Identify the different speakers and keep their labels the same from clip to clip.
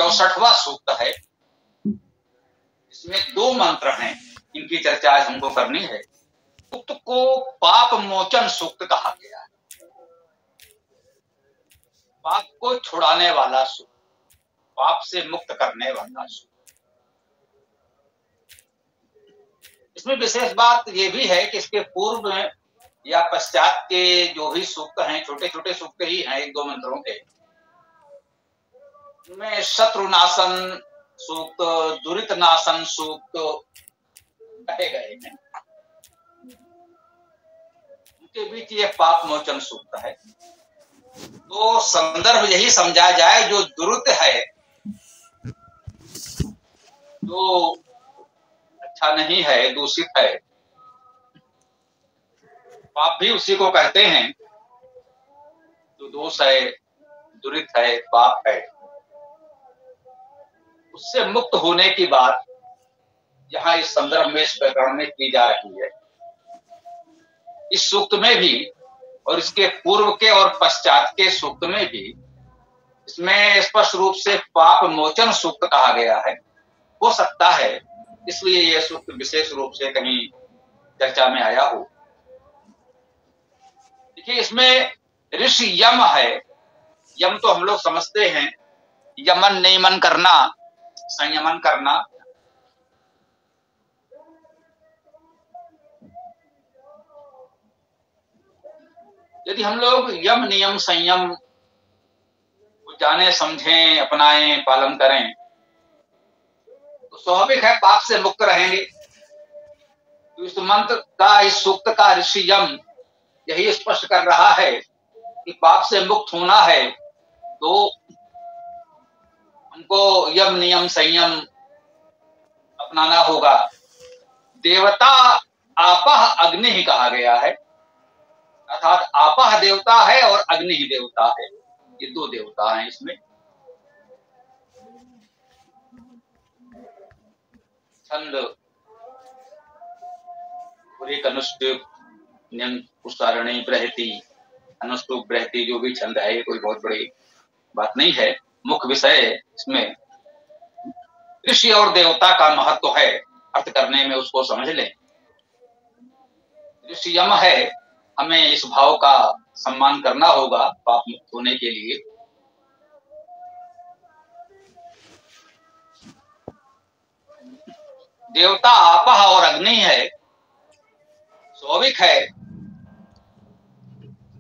Speaker 1: 64वां सूक्त है। इसमें 2 मंत्र हैं, इनकी चर्चा आज हमको करनी है। सूक्त को पाप मोचन सूक्त कहा गया है, पाप को छुड़ाने वाला सूक्त, पाप से मुक्त करने वाला सूक्त। इसमें विशेष बात यह भी है कि इसके पूर्व में या पश्चात के जो भी सूक्त हैं, छोटे छोटे सूक्त ही हैं, 1-2 मंत्रों के, उनमें शत्रुनाशन सूक्त, दुरित नाशन सूक्त कहे गए हैं। उनके बीच ये पाप मोचन सूक्त है। तो संदर्भ यही समझा जाए, जो दुरुत है, जो अच्छा नहीं है, दूषित है, पाप भी उसी को कहते हैं, जो दोष है, दुरित है, पाप है, उससे मुक्त होने की बात यहाँ इस संदर्भ में, इस प्रकरण में की जा रही है। इस सूक्त में भी और इसके पूर्व के और पश्चात के सूक्त में भी इसमें स्पष्ट रूप से पाप मोचन सूक्त कहा गया है। हो सकता है इसलिए यह सूक्त विशेष रूप से कहीं चर्चा में आया हो। देखिए, इसमें ऋषि यम है। यम तो हम लोग समझते हैं, यमन नियमन करना, संयमन करना। यदि हम लोग यम नियम संयम को जाने समझें, अपनाएं, पालन करें, तो स्वाभाविक है पाप से मुक्त रहेंगे। तो इस मंत्र का, इस सूक्त का ऋषि यम यही स्पष्ट कर रहा है कि पाप से मुक्त होना है तो हमको यम नियम संयम अपनाना होगा। देवता आपह अग्नि ही कहा गया है, अर्थात आपह देवता है और अग्नि ही देवता है। ये 2 देवता हैं इसमें। छंद अनुष्टुप पुष्टारणी बृहति, अनुष्टुप बृहति जो भी छंद है, ये कोई बहुत बड़ी बात नहीं है। मुख्य विषय इसमें ऋषि और देवता का महत्व है। अर्थ करने में उसको समझ लें। ऋषि यम है, हमें इस भाव का सम्मान करना होगा पाप मुक्त होने के लिए। देवता आपह और अग्नि है। स्वाभाविक है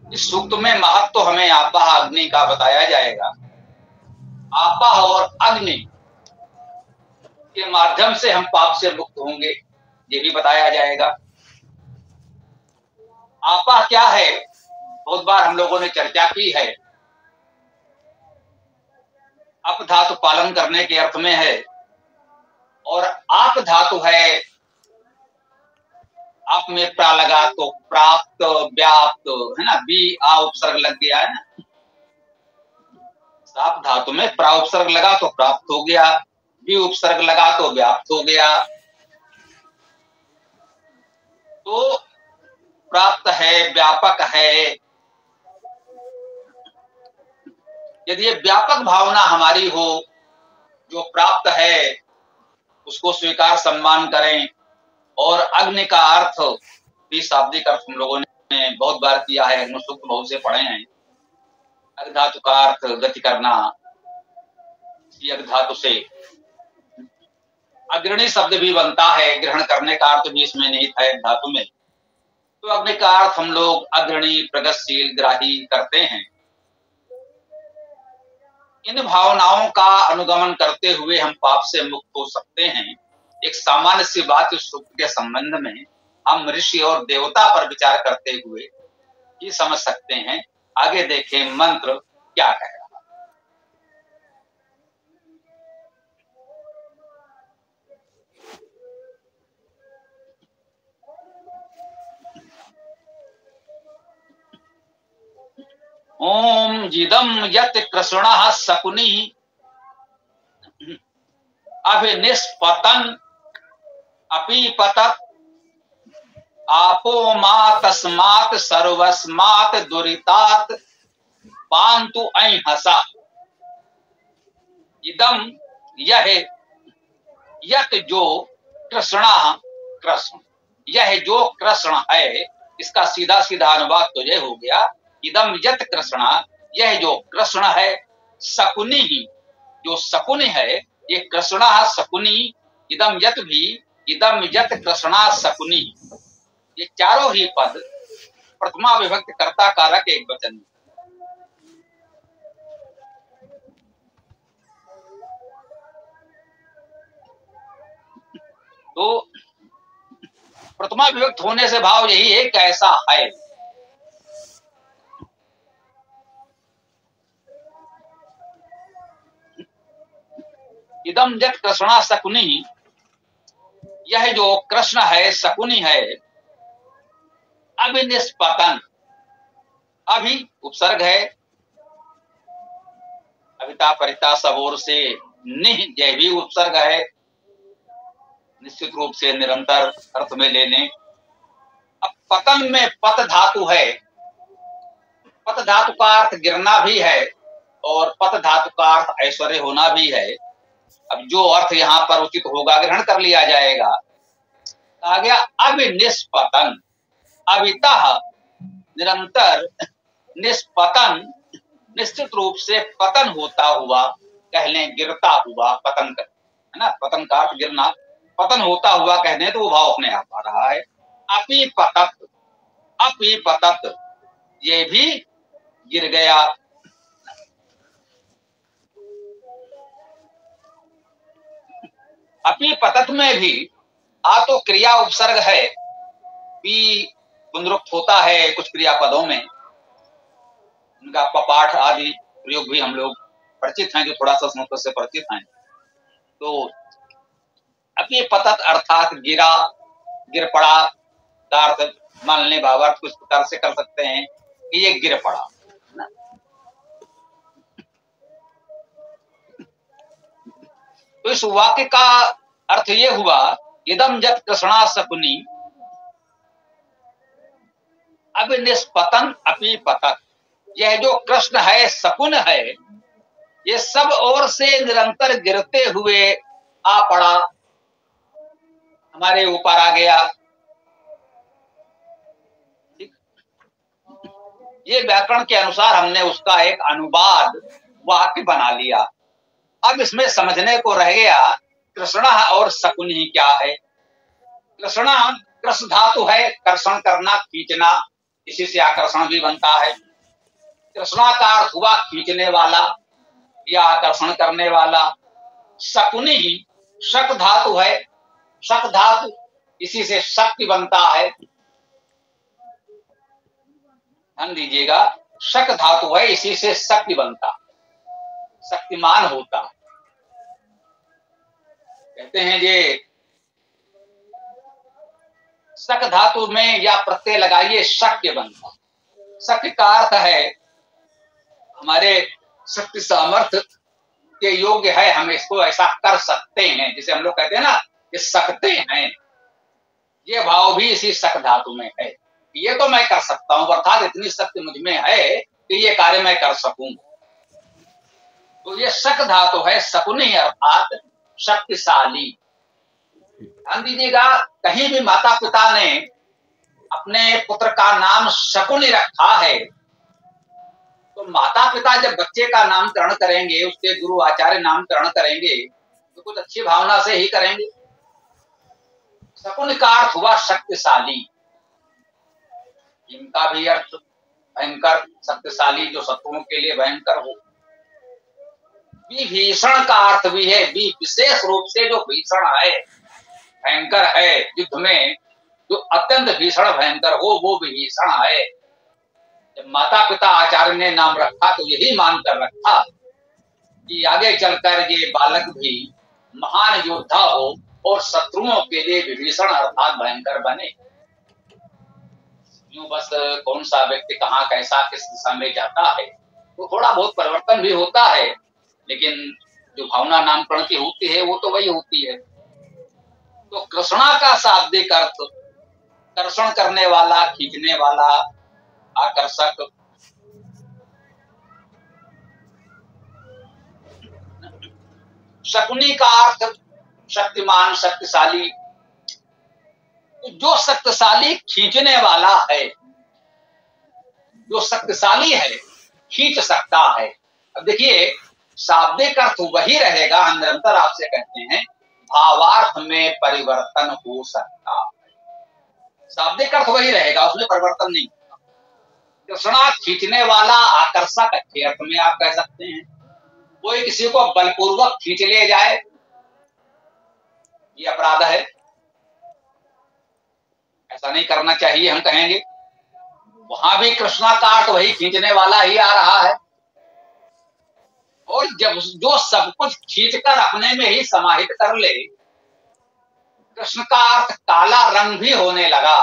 Speaker 1: इस सूक्त में महत्व हमें आपह अग्नि का बताया जाएगा। आपह और अग्नि के माध्यम से हम पाप से मुक्त होंगे, ये भी बताया जाएगा। आपह क्या है, बहुत बार हम लोगों ने चर्चा की है। अप धातु पालन करने के अर्थ में है और आप धातु है, आप में प्रा लगा तो प्राप्त, व्याप्त है ना, बी आ उपसर्ग लग गया है ना। आप धातु में प्रा उपसर्ग लगा तो प्राप्त हो गया, बी उपसर्ग लगा तो व्याप्त हो गया। तो प्राप्त है, व्यापक है। यदि ये व्यापक भावना हमारी हो, जो प्राप्त है उसको स्वीकार सम्मान करें। और अग्नि का अर्थ भी शाब्दिक अर्थ हम लोगों ने बहुत बार किया है, अनुसूक्त बहुत से पढ़े हैं। अग्नि धातु का अर्थ गति करना। अग्नि धातु से अग्रणी शब्द भी बनता है, ग्रहण करने का अर्थ भी इसमें निहित है धातु में। तो अग्नि का अर्थ हम लोग अग्रणी, प्रगतिशील, ग्राही करते हैं। इन भावनाओं का अनुगमन करते हुए हम पाप से मुक्त हो सकते हैं। एक सामान्य सी बात इस सूक्त के संबंध में हम ऋषि और देवता पर विचार करते हुए ही समझ सकते हैं। आगे देखें मंत्र क्या कह रहा है। ओम जिदम यत् कृष्णः शकुनि अभिनिष्पतन् अपीपतत् आपो मा तस्मात् सर्वस्मात् दुरितात् पान्तु ऐंहसा। इदम यह यत जो कृष्णा कृष्ण, यह जो कृष्ण है, इसका सीधा सीधा अनुवाद तो यह हो गया, इदम यत कृष्णा, यह जो कृष्ण है, शकुनी ही, जो शकुनी है, ये कृष्णा शकुनी, इदम यत भी, इदम यत कृष्णा शकुनी, ये चारों ही पद प्रथमा विभक्त कर्ता कारक एक वचन। तो प्रथमा विभक्त होने से भाव यही है कि ऐसा है। इदम जत कृष्णा शकुनी, यह जो कृष्ण है शकुनी है, अभिनिष्पतन, अभी उपसर्ग है, अभिता परिता सबोर से, निह यह भी उपसर्ग है, निश्चित रूप से निरंतर अर्थ में ले लें। अब पतन में पत धातु है, पत धातु का अर्थ गिरना भी है और पत धातु का अर्थ ऐश्वर्य होना भी है। अब जो अर्थ यहाँ पर उचित होगा ग्रहण कर लिया जाएगा। कहा गया अभिनिष्पतन, अभितः निरंतर, निष्पतन निश्चित रूप से पतन होता हुआ, कह लें गिरता हुआ, पतन कर, है ना, पतन का अर्थ गिरना, पतन होता हुआ कहने तो वो भाव अपने आप आ रहा है। अपि पतत, अपि पतत, ये भी गिर गया। अपि पतत में भी आ तो क्रिया उपसर्ग है, पी पुनरुक्त होता है कुछ क्रियापदों में, उनका पपाठ आदि प्रयोग भी हम लोग परिचित हैं, जो थोड़ा सा संस्कृत से परिचित हैं। तो अपि पतत अर्थात गिरा, गिर पड़ा का अर्थ मान लें, भावार्थ कुछ प्रकार से कर सकते हैं कि ये गिर पड़ा ना। तो इस वाक्य का अर्थ ये हुआ, इदम जत कृष्णा शकुनी अभिनिष्पतन अपि पतत, यह जो कृष्ण है शकुन है, ये सब ओर से निरंतर गिरते हुए आ पड़ा, हमारे ऊपर आ गया। ये व्याकरण के अनुसार हमने उसका एक अनुवाद वाक्य बना लिया। अब इसमें समझने को रह गया कृष्ण और शकुन ही क्या है। कृष्ण कृष्ण धातु है, कर्षण करना, खींचना, इसी से आकर्षण भी बनता है। कृष्णा का अर्थ हुआ खींचने वाला या आकर्षण करने वाला। शकुनी शक धातु है, शक धातु, इसी से शक्ति बनता है। ध्यान दीजिएगा, शक धातु है, इसी से शक्ति बनता, शक्तिमान होता। कहते हैं ये शक धातु में या प्रत्यय लगाइए शक्य बनता। शक्ति का अर्थ है हमारे शक्ति सामर्थ्य के योग्य है, हम इसको ऐसा कर सकते हैं, जिसे हम लोग कहते हैं ना कि सकते हैं, ये भाव भी इसी शक धातु में है। ये तो मैं कर सकता हूं, अर्थात इतनी शक्ति मुझ में है कि ये कार्य मैं कर सकूं। तो ये शक धातु है, शकुनी अर्थात शक्तिशाली। ध्यान दीजिएगा, कहीं भी माता पिता ने अपने पुत्र का नाम शकुनी रखा है, तो माता पिता जब बच्चे का नामकरण करेंगे, उसके गुरु आचार्य नामकरण करेंगे, तो कुछ अच्छी भावना से ही करेंगे। शकुन का अर्थ हुआ शक्तिशाली, इनका भी अर्थ भयंकर, शक्तिशाली, जो शत्रुओं के लिए भयंकर हो। विभीषण का अर्थ भी है, विशेष रूप से जो भीषण है, भयंकर है, युद्ध में जो अत्यंत भीषण भयंकर हो, वो विभीषण है। जब माता पिता आचार्य ने नाम रखा तो यही मानकर रखा कि आगे चलकर ये बालक भी महान योद्धा हो और शत्रुओं के लिए विभीषण अर्थात भयंकर बने। यूं बस कौन सा व्यक्ति कहाँ कैसा किस दिशा में जाता है, तो थोड़ा बहुत परिवर्तन भी होता है, लेकिन जो भावना नामकरण की होती है वो तो वही होती है। तो कृष्णा का शाब्दिक अर्थ कर्षण करने वाला, खींचने वाला, आकर्षक। शकुनी का अर्थ शक्तिमान, शक्तिशाली। जो शक्तिशाली खींचने वाला है, जो शक्तिशाली है, खींच सकता है। अब देखिए, शाब्दिक अर्थ वही रहेगा, हम निरंतर आपसे कहते हैं, भावार्थ में परिवर्तन हो सकता है। शाब्दिक अर्थ वही रहेगा, उसमें परिवर्तन नहीं। कृष्णा खींचने वाला, आकर्षक, अच्छे अर्थ में आप कह सकते हैं। कोई किसी को बलपूर्वक खींच ले जाए, ये अपराध है, ऐसा नहीं करना चाहिए, हम कहेंगे। वहां भी कृष्णा का अर्थ वही खींचने वाला ही आ रहा है। और जब जो सब कुछ खींचकर अपने में ही समाहित कर ले, कृष्ण का अर्थ काला रंग भी होने लगा।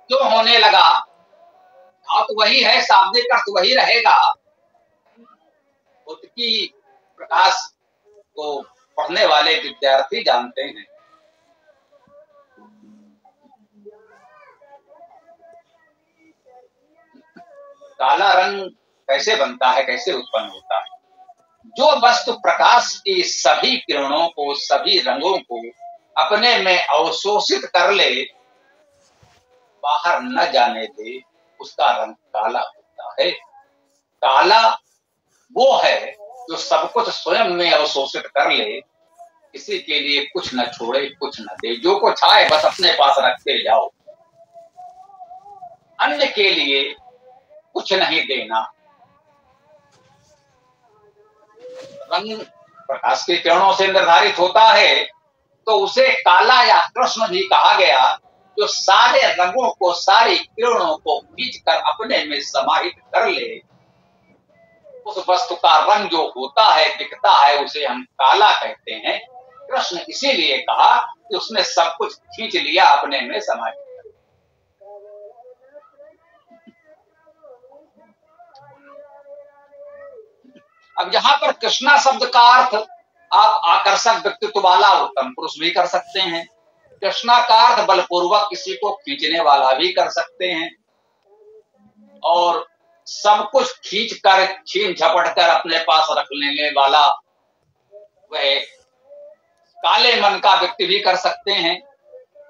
Speaker 1: क्यों होने लगा? तो वही है, शाब्दिक अर्थ वही रहेगा। उत्की प्रकाश को पढ़ने वाले विद्यार्थी जानते हैं। काला रंग कैसे बनता है, कैसे उत्पन्न होता है? जो वस्तु प्रकाश की सभी किरणों को, सभी रंगों को अपने में अवशोषित कर ले, बाहर न जाने दे, उसका रंग काला होता है। काला वो है जो सब कुछ स्वयं में अवशोषित कर ले, किसी के लिए कुछ न छोड़े, कुछ न दे। जो कुछ आए बस अपने पास रखते जाओ, अन्य के लिए कुछ नहीं देना। रंग प्रकाश की किरणों से निर्धारित होता है, तो उसे काला या कृष्ण भी कहा गया, जो सारे रंगों को, सारी किरणों को खींचकर अपने में समाहित कर ले। उस वस्तु का रंग जो होता है, दिखता है, उसे हम काला कहते हैं। कृष्ण इसीलिए कहा कि उसने सब कुछ खींच लिया, अपने में समाहित। अब यहां पर कृष्णा शब्द का अर्थ आप आकर्षक व्यक्तित्व वाला उत्तम पुरुष भी कर सकते हैं। कृष्णा का अर्थ बलपूर्वक किसी को खींचने वाला भी कर सकते हैं। और सब कुछ खींच कर, छीन झपट कर अपने पास रख लेने वाला, वह काले मन का व्यक्ति भी कर सकते हैं।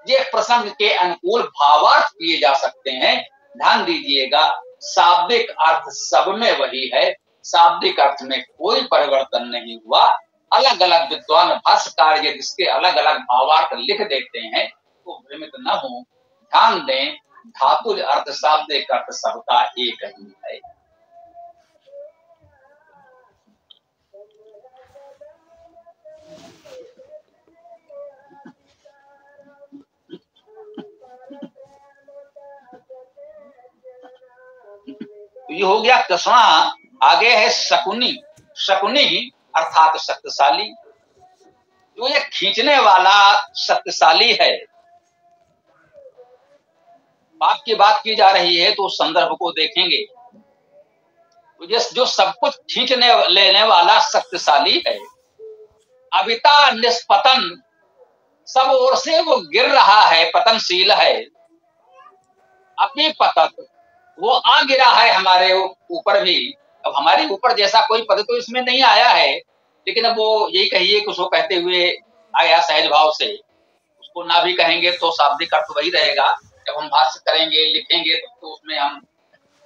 Speaker 1: ये प्रसंग के अनुकूल भावार्थ किए जा सकते हैं। ध्यान दीजिएगा, शाब्दिक अर्थ सब में वही है, शाब्दिक अर्थ में कोई परिवर्तन नहीं हुआ। अलग अलग विद्वान भाष्यकार जिसके अलग अलग भावार्थ लिख देते हैं, तो भ्रमित न हो। ध्यान दें, धातुज अर्थ, शाब्दिक अर्थ सबका एक ही है। ये हो गया कृष्णा। आगे है शकुनी। शकुनी अर्थात शक्तिशाली। जो ये खींचने वाला शक्तिशाली है, बाप की बात की जा रही है, तो उस संदर्भ को देखेंगे। तो जो सब कुछ खींचने लेने वाला शक्तिशाली है, अबिता निष्पतन, सब ओर से वो गिर रहा है, पतनशील है। अपनी पतत, वो आ गिरा है हमारे ऊपर भी। अब हमारे ऊपर जैसा कोई पद तो इसमें नहीं आया है, लेकिन अब वो यही कहिए कि उसको कहते हुए आया सहज भाव से। उसको ना भी कहेंगे तो शाब्दिक अर्थ वही रहेगा। जब हम भाष्य करेंगे, लिखेंगे, तो उसमें हम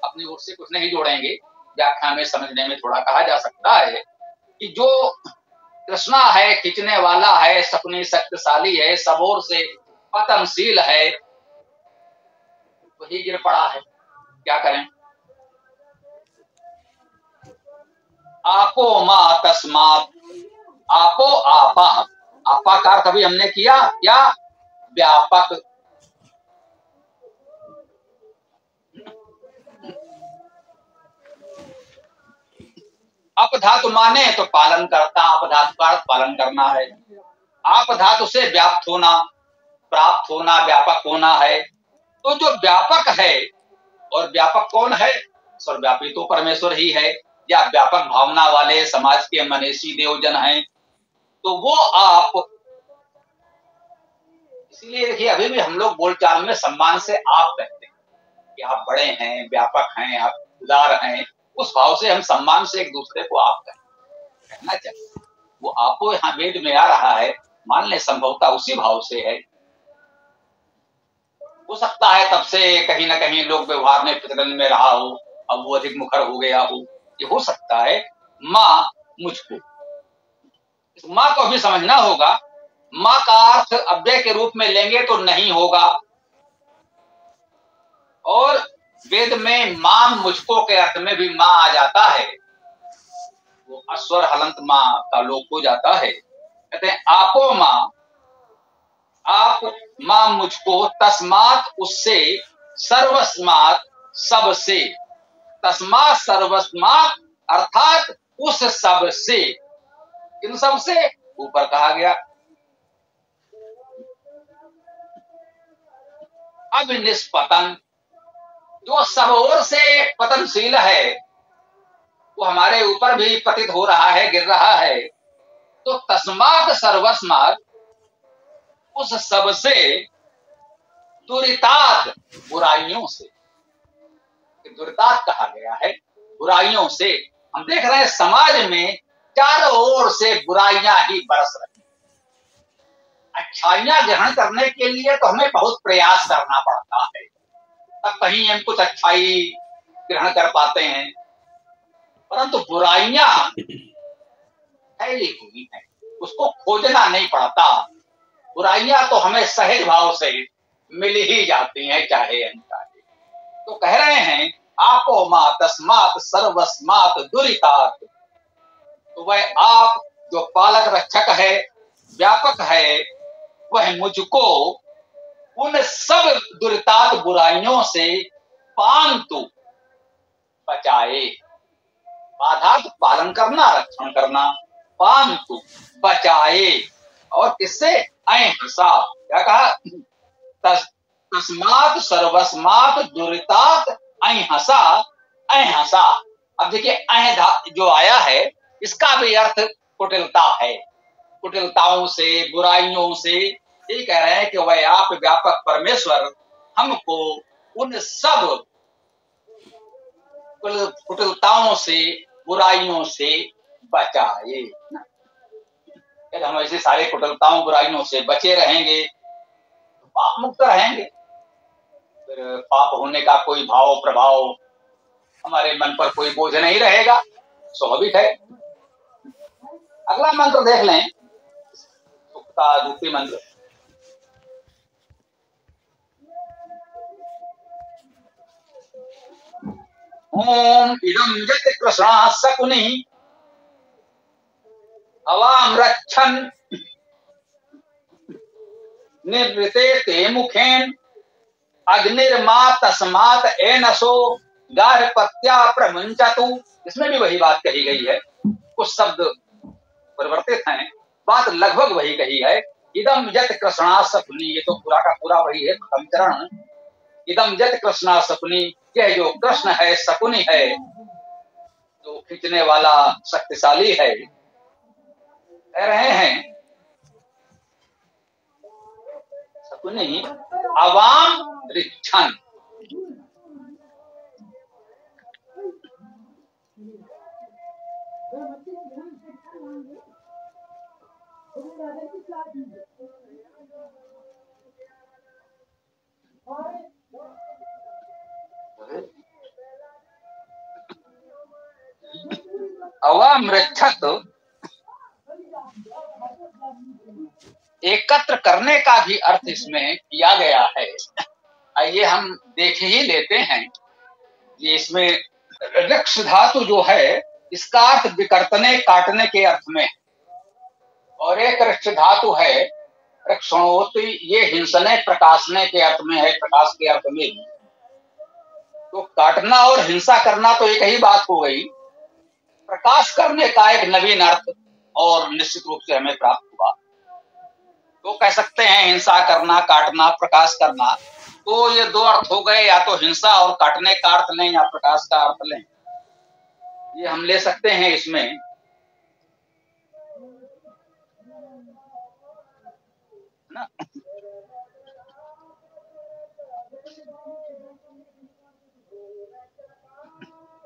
Speaker 1: अपनी ओर से कुछ नहीं जोड़ेंगे। व्याख्या में समझने में थोड़ा कहा जा सकता है कि जो कृष्णा है, खींचने वाला है, सपनी शक्तिशाली है, सब ओर से पतनशील है, वही गिर पड़ा है। क्या करें? आपो मा तस्मात, आपो आपा, आपा का अर्थ अभी हमने किया क्या? व्यापक। अप धातु माने तो पालन करता, अप धातु का अर्थ पालन करना है। आप धातु से व्याप्त होना, प्राप्त होना, व्यापक होना है। तो जो व्यापक है, और व्यापक कौन है? सर्वव्यापी तो परमेश्वर ही है, या व्यापक भावना वाले समाज के मनीषी देवजन हैं, तो वो आप। इसलिए देखिए, अभी भी हम लोग बोलचाल में सम्मान से आप कहते हैं कि आप बड़े हैं, व्यापक हैं, आप उदार हैं। उस भाव से हम सम्मान से एक दूसरे को आप कहना चाहिए। वो आपो यहाँ वेद में आ रहा है, मान ले संभवतः उसी भाव से है। हो सकता है तब से कहीं ना कहीं लोक व्यवहार में प्रचलन में रहा हो, अब वो अधिक मुखर हो गया हो, ये हो सकता है। माँ मुझको, इस माँ को भी समझना होगा। माँ का अर्थ अव्यय के रूप में लेंगे तो नहीं होगा, और वेद में मां मुझको के अर्थ में भी मां आ जाता है, वो अस्वर हलंत मां का लोप हो जाता है। कहते हैं आपो मां, आप मां मुझको, तस्मात उससे, सर्वस्मात सबसे, तस्मात सर्वस्मात अर्थात उस सब से, इन सब से ऊपर कहा गया। अब निष्पतन, जो सब ओर से पतनशील है, वो हमारे ऊपर भी पतित हो रहा है, गिर रहा है। तो तस्मात सर्वस्मात, उस सब से, दुरितात बुराइयों से, दुरितात कहा गया है बुराइयों से। हम देख रहे हैं समाज में चारों ओर से बुराइयां ही बरस रही। अच्छाइयां ग्रहण करने के लिए तो हमें बहुत प्रयास करना पड़ता है, तब कहीं हम कुछ अच्छाई ग्रहण कर पाते हैं, परंतु बुराइयां फैली हुई हैं, उसको खोजना नहीं पड़ता। बुराइयां तो हमें सहज भाव से मिल ही जाती हैं, चाहे अनचाहे। तो कह रहे हैं आपो मां तस्मात सर्वस्मात दुरितात, तो वह आप जो पालक रक्षक है, व्यापक है, वह मुझको उन सब दुरितात बुराइयों से पांतु बचाए। बाधा तो पालन करना, रक्षण करना, पांतु बचाए। और किससे? अहिंसा। क्या कहा? तस्मात सर्वस्मात दुरितात अहिंसा, अहिंसा। अब देखिए अह जो आया है, इसका भी अर्थ कुटिलता है, कुटिलताओं से, बुराइयों से। ये कह रहे हैं कि वह आप व्यापक परमेश्वर हमको उन सब कुटिलताओं से, बुराइयों से बचाए। यदि हम ऐसे सारे कुटिलताओं, बुराइयों से बचे रहेंगे तो पाप मुक्त रहेंगे, फिर पाप होने का कोई भाव प्रभाव हमारे मन पर कोई बोझ नहीं रहेगा, स्वाभाविक है। अगला मंत्र देख लें, सुख का द्वितीय मंत्र। ओम इदं यत् कृष्णा शकुनि अवाम रक्षन् निवृते ते मुखेन अग्निर्मा तस्मात एनसो गार्हपत्या प्रमुंचतु। इसमें भी वही बात कही गई है, कुछ शब्द परिवर्तित हैं, बात लगभग वही कही है। इदम यत् कृष्णा शकुनि, ये तो पूरा का पूरा वही है, प्रथम चरण। इदम यत् कृष्णा शकुनि, यह जो कृष्ण है, शकुनि है, जो खींचने वाला शक्तिशाली है। कह रहे हैं शकुनि अवाम रिक्षण, अवाम रक्षत, एकत्र करने का भी अर्थ इसमें किया गया है। आइए हम देख ही लेते हैं। ये इसमें रक्ष धातु जो है, इसका अर्थ विकर्तने, काटने के अर्थ में, और एक रक्ष धातु है रक्षणोति, ये हिंसने, प्रकाशने के अर्थ में है, प्रकाश के अर्थ में। तो काटना और हिंसा करना तो एक ही बात हो गई, प्रकाश करने का एक नवीन अर्थ और निश्चित रूप से हमें प्राप्त हुआ। तो कह सकते हैं हिंसा करना, काटना, प्रकाश करना, तो ये दो अर्थ हो गए, या तो हिंसा और काटने का अर्थ लें या प्रकाश का अर्थ लें, ये हम ले सकते हैं इसमें ना।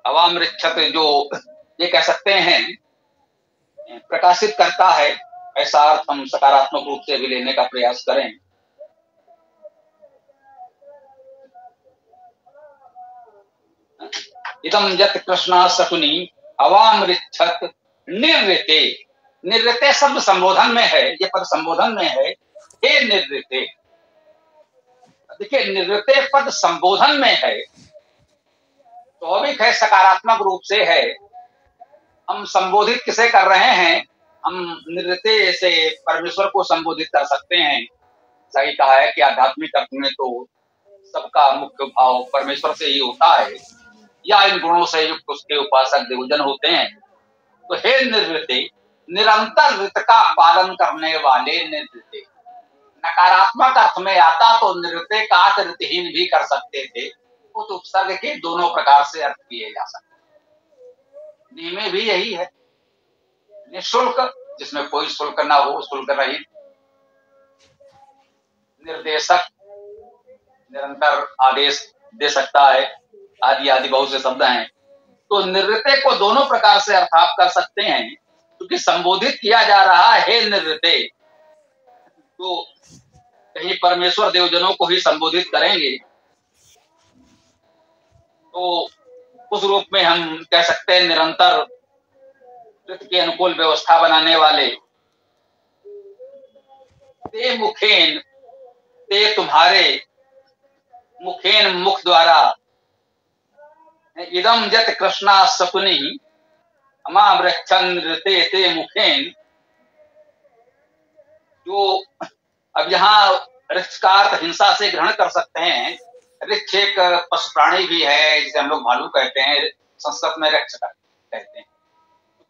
Speaker 1: अवाम रक्षक, जो ये कह सकते हैं प्रकाशित करता है, ऐसा अर्थ हम सकारात्मक रूप से भी लेने का प्रयास करें। इदम यत् कृष्णा शकुनी अवामृच्छत निर्ऋते। निर्ऋते शब्द संबोधन में है, ये पद संबोधन में है, हे निर्ऋते। देखिए, निर्ऋते पद संबोधन में है, स्वाभाविक है, सकारात्मक रूप से है। हम संबोधित किसे कर रहे हैं? हम निर्ऋते से परमेश्वर को संबोधित कर सकते हैं। सही कहा है कि आध्यात्मिक अर्थ में तो सबका मुख्य भाव परमेश्वर से ही होता है, या इन गुणों से युक्त उसके उपासक देवजन होते हैं। तो हे निर्ऋते, निरंतर ऋत का पालन करने वाले निर्ऋते। नकारात्मक अर्थ में आता तो निर्ऋते का अर्थ ऋतहीन भी कर सकते थे, उस उपसर्ग के दोनों प्रकार से अर्थ किए जा सकते। नियम भी यही है, निःशुल्क जिसमें कोई शुल्क ना हो, शुल्क रहित, निर्देशक निरंतर आदेश दे सकता है, आदि आदि बहुत से शब्द हैं। तो निर्ऋते को दोनों प्रकार से अर्थ आप कर सकते हैं, क्योंकि संबोधित किया जा रहा है हे निर्ऋते, तो कहीं परमेश्वर देवजनों को ही संबोधित करेंगे, तो उस रूप में हम कह सकते हैं निरंतर ऋत के अनुकूल व्यवस्था बनाने वाले। ते मुखेन, ते तुम्हारे, मुखेन मुख द्वारा, इदम यत् कृष्णा शकुनी अमामृच्छन् ऋते ते मुखेन। जो अब यहाँ ऋक्ष का अर्थ हिंसा से ग्रहण कर सकते हैं। ऋक्ष एक पशु प्राणी भी है, जिसे हम लोग भालू कहते हैं, संस्कृत में ऋक्ष कहते हैं,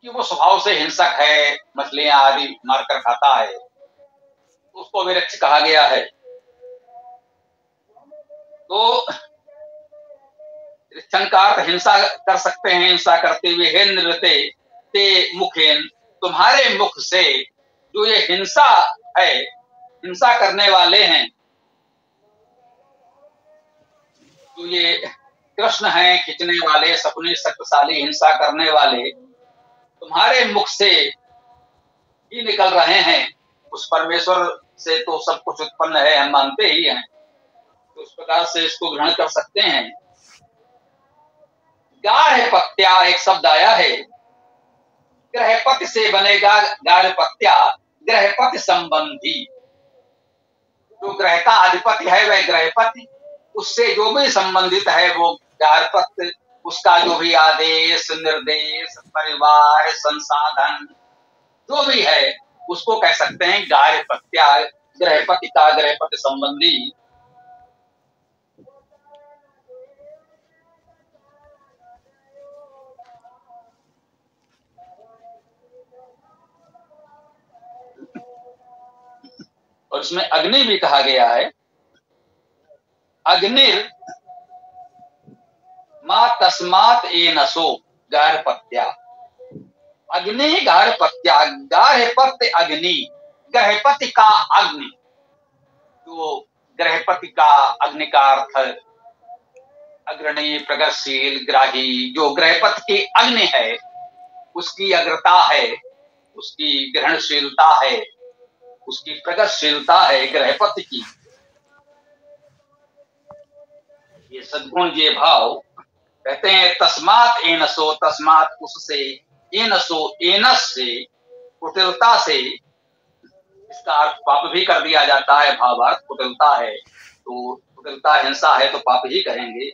Speaker 1: क्योंकि वो स्वभाव से हिंसक है, मछलियां आदि मारकर खाता है, तो उसको भी ऋक्ष कहा गया है। तो ऋक्षण का अर्थ हिंसा कर सकते हैं, हिंसा करते हुए हे निर्ऋते ते मुखेन, तुम्हारे मुख से जो ये हिंसा है, हिंसा करने वाले हैं, जो ये कृष्ण हैं खींचने वाले, शकुनी शक्तिशाली हिंसा करने वाले, तुम्हारे मुख से ही निकल रहे हैं। उस परमेश्वर से तो सब कुछ उत्पन्न है, हम मानते ही हैं, तो उस प्रकार से इसको ग्रहण कर सकते हैं। गार्हपत्या एक शब्द आया है, ग्रहपति से बनेगा गार्हपत्या, ग्रहपति संबंधी। जो ग्रह का अधिपति है वह ग्रहपति, उससे जो भी संबंधित है वो गार्हपत्य, उसका जो भी आदेश निर्देश परिवार संसाधन जो भी है उसको कह सकते हैं गार्हपत्या, ग्रहपति का ग्रहपति संबंधी। और इसमें अग्नि भी कहा गया है, अग्निर मा तस्मात एनसो गार्हपत्या। अग्नि गार्हपत्या, गार्हपत्य अग्नि, ग्रहपति का अग्नि। तो ग्रहपति का अग्नि का अर्थ अग्रणी, प्रगतिशील, ग्राही। जो ग्रहपति की अग्नि है उसकी अग्रता है, उसकी ग्रहणशीलता है, उसकी प्रगतिशीलता है ग्रहपति की। ये सद्गुण, ये भाव कहते हैं तस्मात एनसो, तस्मात उससे, एनसो एनस से, कुटिलता से। इसका अर्थ पाप भी कर दिया जाता है, भावार्थ कुटिलता है, तो कुटिलता हिंसा है तो पाप ही कहेंगे।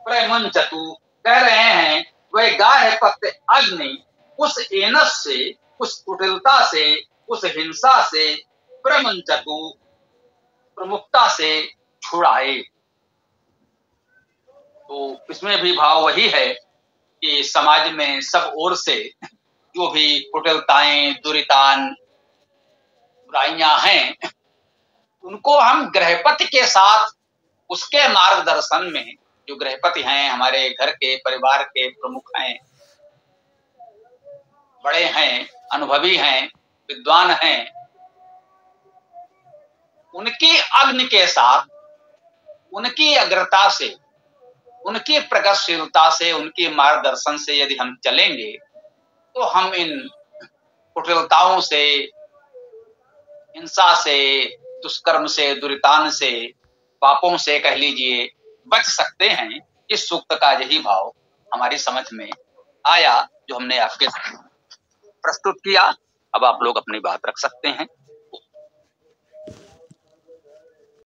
Speaker 1: प्रमुंचतु कह रहे हैं वह गार्हपत्य अग्नि उस एनस से, उस कुटिलता से, उस हिंसा से, प्रमुंचतु प्रमुखता से छुड़ाए। तो इसमें भी भाव वही है कि समाज में सब ओर से जो भी कुटिलताएं, दुरितान, बुराइयां हैं, उनको हम ग्रहपति के साथ, उसके मार्गदर्शन में, जो ग्रहपति हैं हमारे घर के परिवार के प्रमुख हैं, बड़े हैं, अनुभवी हैं, विद्वान हैं, उनकी अग्नि के साथ, उनकी अग्रता से, उनकी प्रगतिशीलता से, उनके मार्गदर्शन से यदि हम चलेंगे तो हम इन कुटिलताओं से, हिंसा से, दुष्कर्म से, दुर्तान से, पापों से कह लीजिए बच सकते हैं। इस सूक्त का यही भाव हमारी समझ में आया जो हमने आपके प्रस्तुत किया। अब आप लोग अपनी बात रख सकते हैं।